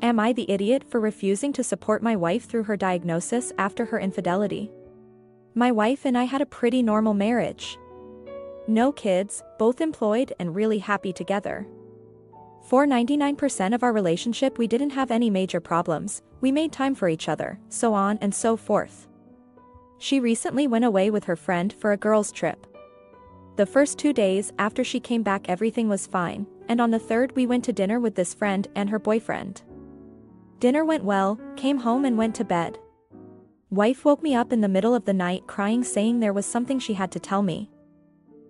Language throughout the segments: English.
Am I the idiot for refusing to support my wife through her diagnosis after her infidelity? My wife and I had a pretty normal marriage. No kids, both employed and really happy together. For 99% of our relationship we didn't have any major problems, we made time for each other, so on and so forth. She recently went away with her friend for a girls' trip. The first 2 days after she came back everything was fine, and on the third we went to dinner with this friend and her boyfriend. Dinner went well, came home and went to bed. Wife woke me up in the middle of the night crying saying there was something she had to tell me.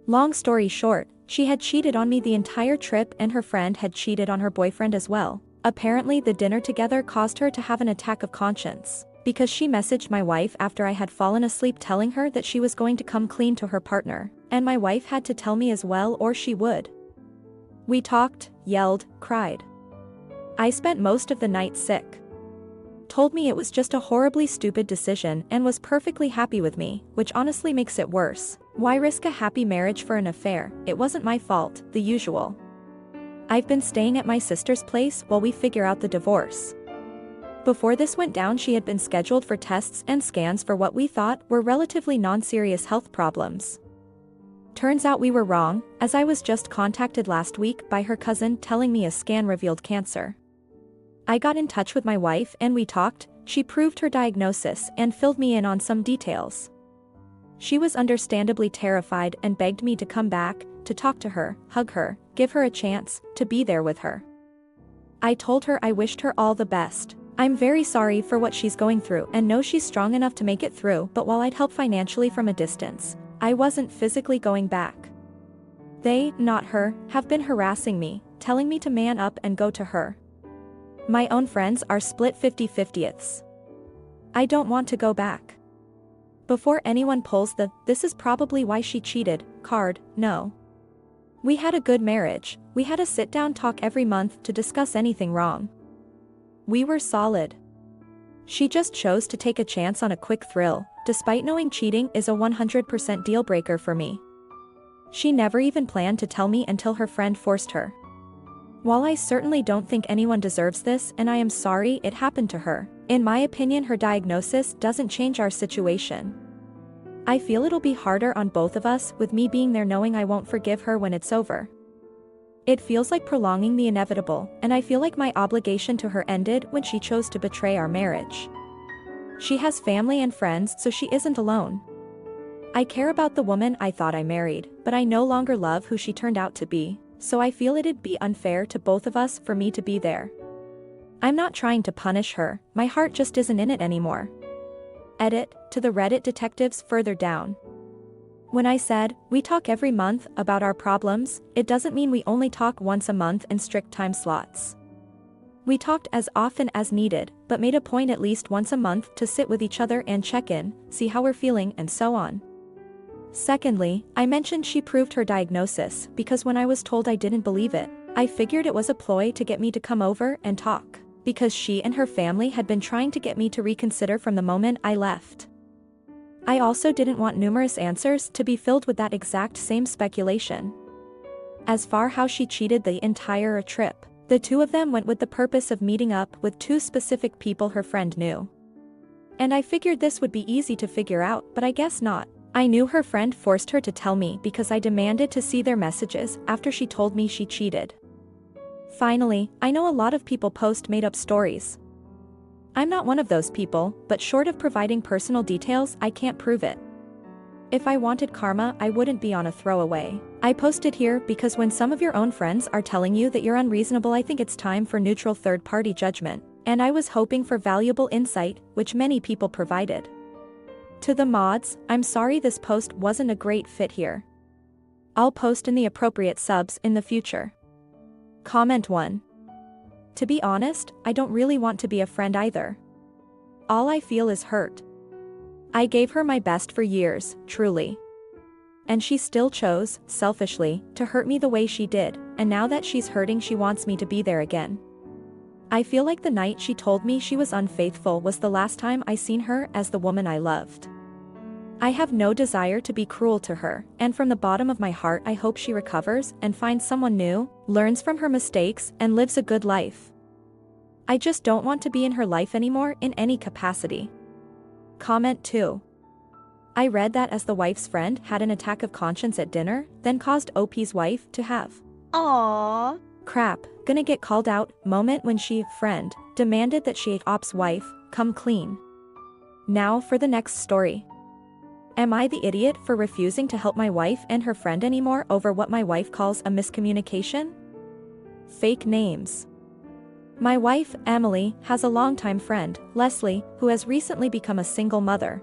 Long story short, she had cheated on me the entire trip and her friend had cheated on her boyfriend as well. Apparently the dinner together caused her to have an attack of conscience, because she messaged my wife after I had fallen asleep telling her that she was going to come clean to her partner, and my wife had to tell me as well or she would. We talked, yelled, cried. I spent most of the night sick. Told me it was just a horribly stupid decision and was perfectly happy with me, which honestly makes it worse. Why risk a happy marriage for an affair? It wasn't my fault, the usual. I've been staying at my sister's place while we figure out the divorce. Before this went down she had been scheduled for tests and scans for what we thought were relatively non-serious health problems. Turns out we were wrong, as I was just contacted last week by her cousin telling me a scan revealed cancer. I got in touch with my wife and we talked, she proved her diagnosis and filled me in on some details. She was understandably terrified and begged me to come back, to talk to her, hug her, give her a chance, to be there with her. I told her I wished her all the best. I'm very sorry for what she's going through and know she's strong enough to make it through, but while I'd help financially from a distance, I wasn't physically going back. They, not her, have been harassing me, telling me to man up and go to her. My own friends are split 50-50ths. I don't want to go back. Before anyone pulls the "this is probably why she cheated" card, no. We had a good marriage, we had a sit-down talk every month to discuss anything wrong. We were solid. She just chose to take a chance on a quick thrill, despite knowing cheating is a 100% deal breaker for me. She never even planned to tell me until her friend forced her. While I certainly don't think anyone deserves this and I am sorry it happened to her, in my opinion her diagnosis doesn't change our situation. I feel it'll be harder on both of us with me being there knowing I won't forgive her when it's over. It feels like prolonging the inevitable, and I feel like my obligation to her ended when she chose to betray our marriage. She has family and friends so she isn't alone. I care about the woman I thought I married, but I no longer love who she turned out to be. So I feel it'd be unfair to both of us for me to be there. I'm not trying to punish her, my heart just isn't in it anymore. Edit, to the Reddit detectives further down. When I said, we talk every month about our problems, it doesn't mean we only talk once a month in strict time slots. We talked as often as needed, but made a point at least once a month to sit with each other and check in, see how we're feeling and so on. Secondly, I mentioned she proved her diagnosis because when I was told I didn't believe it, I figured it was a ploy to get me to come over and talk, because she and her family had been trying to get me to reconsider from the moment I left. I also didn't want numerous answers to be filled with that exact same speculation. As far how she cheated the entire trip, the two of them went with the purpose of meeting up with two specific people her friend knew. And I figured this would be easy to figure out, but I guess not. I knew her friend forced her to tell me because I demanded to see their messages after she told me she cheated. Finally, I know a lot of people post made-up stories. I'm not one of those people, but short of providing personal details, I can't prove it. If I wanted karma, I wouldn't be on a throwaway. I posted here because when some of your own friends are telling you that you're unreasonable, I think it's time for neutral third-party judgment, and I was hoping for valuable insight, which many people provided. To the mods, I'm sorry this post wasn't a great fit here. I'll post in the appropriate subs in the future. Comment 1. To be honest, I don't really want to be a friend either. All I feel is hurt. I gave her my best for years, truly. And she still chose, selfishly, to hurt me the way she did, and now that she's hurting she wants me to be there again. I feel like the night she told me she was unfaithful was the last time I seen her as the woman I loved. I have no desire to be cruel to her, and from the bottom of my heart I hope she recovers and finds someone new, learns from her mistakes, and lives a good life. I just don't want to be in her life anymore in any capacity. Comment 2. I read that as the wife's friend had an attack of conscience at dinner, then caused OP's wife to have. Aww. Crap, gonna get called out, moment when she, friend, demanded that she, OP's wife, come clean. Now for the next story. Am I the idiot for refusing to help my wife and her friend anymore over what my wife calls a miscommunication? Fake names. My wife, Emily, has a longtime friend, Leslie, who has recently become a single mother.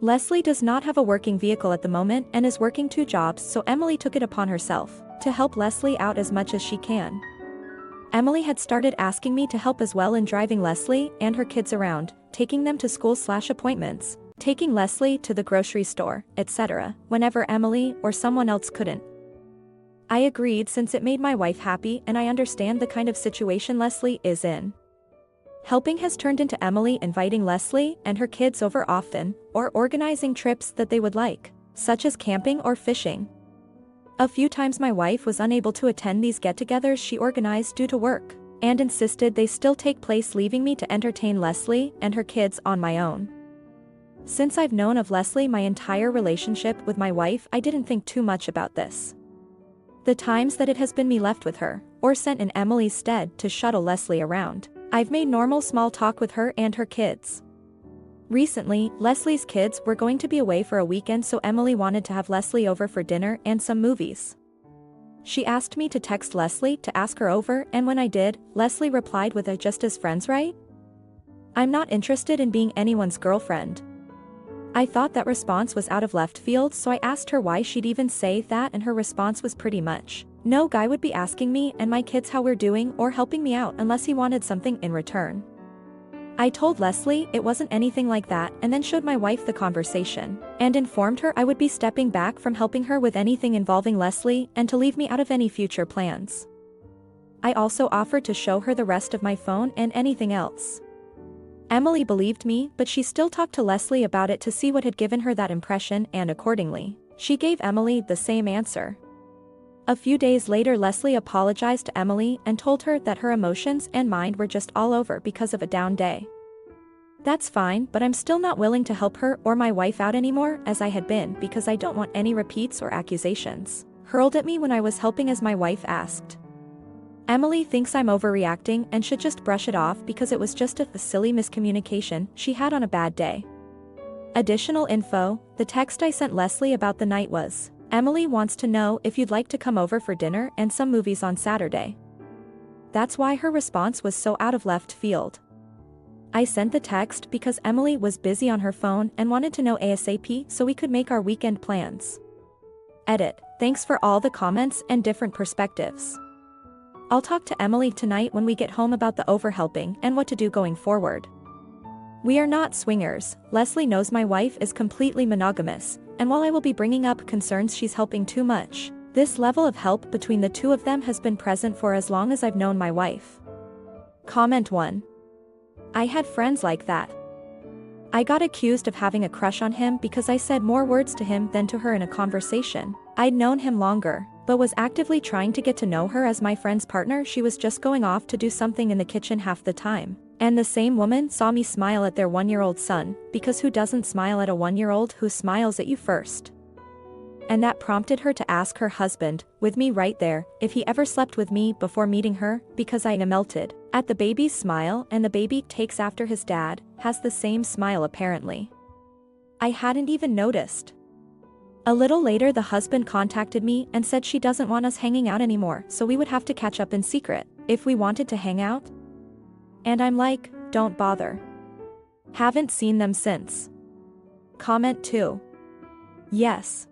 Leslie does not have a working vehicle at the moment and is working 2 jobs, so Emily took it upon herself to help Leslie out as much as she can. Emily had started asking me to help as well in driving Leslie and her kids around, taking them to school/appointments, taking Leslie to the grocery store, etc., whenever Emily or someone else couldn't. I agreed since it made my wife happy and I understand the kind of situation Leslie is in. Helping has turned into Emily inviting Leslie and her kids over often, or organizing trips that they would like, such as camping or fishing. A few times my wife was unable to attend these get-togethers she organized due to work, and insisted they still take place, leaving me to entertain Leslie and her kids on my own. Since I've known of Leslie my entire relationship with my wife, I didn't think too much about this. The times that it has been me left with her, or sent in Emily's stead to shuttle Leslie around, I've made normal small talk with her and her kids. Recently, Leslie's kids were going to be away for a weekend, so Emily wanted to have Leslie over for dinner and some movies. She asked me to text Leslie to ask her over, and when I did, Leslie replied with a "just as friends, right? I'm not interested in being anyone's girlfriend." I thought that response was out of left field, so I asked her why she'd even say that, and her response was pretty much, "No guy would be asking me and my kids how we're doing or helping me out unless he wanted something in return." I told Leslie it wasn't anything like that, and then showed my wife the conversation, and informed her I would be stepping back from helping her with anything involving Leslie and to leave me out of any future plans. I also offered to show her the rest of my phone and anything else. Emily believed me, but she still talked to Leslie about it to see what had given her that impression, and accordingly, she gave Emily the same answer. A few days later, Leslie apologized to Emily and told her that her emotions and mind were just all over because of a down day. That's fine, but I'm still not willing to help her or my wife out anymore as I had been, because I don't want any repeats or accusations hurled at me when I was helping, as my wife asked. Emily thinks I'm overreacting and should just brush it off because it was just a silly miscommunication she had on a bad day. Additional info: the text I sent Leslie about the night was, "Emily wants to know if you'd like to come over for dinner and some movies on Saturday." That's why her response was so out of left field. I sent the text because Emily was busy on her phone and wanted to know ASAP so we could make our weekend plans. Edit: thanks for all the comments and different perspectives. I'll talk to Emily tonight when we get home about the overhelping and what to do going forward. We are not swingers. Leslie knows my wife is completely monogamous, and while I will be bringing up concerns she's helping too much, this level of help between the two of them has been present for as long as I've known my wife. Comment 1. I had friends like that. I got accused of having a crush on him because I said more words to him than to her in a conversation. I'd known him longer, but was actively trying to get to know her as my friend's partner. She was just going off to do something in the kitchen half the time. And the same woman saw me smile at their 1-year-old son, because who doesn't smile at a 1-year-old who smiles at you first? And that prompted her to ask her husband, with me right there, if he ever slept with me before meeting her, because I melted at the baby's smile, and the baby takes after his dad, has the same smile apparently. I hadn't even noticed. A little later, the husband contacted me and said she doesn't want us hanging out anymore, so we would have to catch up in secret if we wanted to hang out. And I'm like, don't bother. Haven't seen them since. Comment 2. Yes.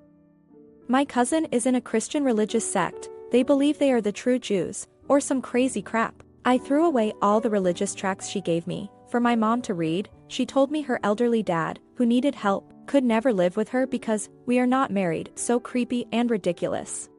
My cousin is in a Christian religious sect. They believe they are the true Jews, or some crazy crap. I threw away all the religious tracts she gave me for my mom to read. She told me her elderly dad, who needed help, could never live with her because we are not married. So creepy and ridiculous.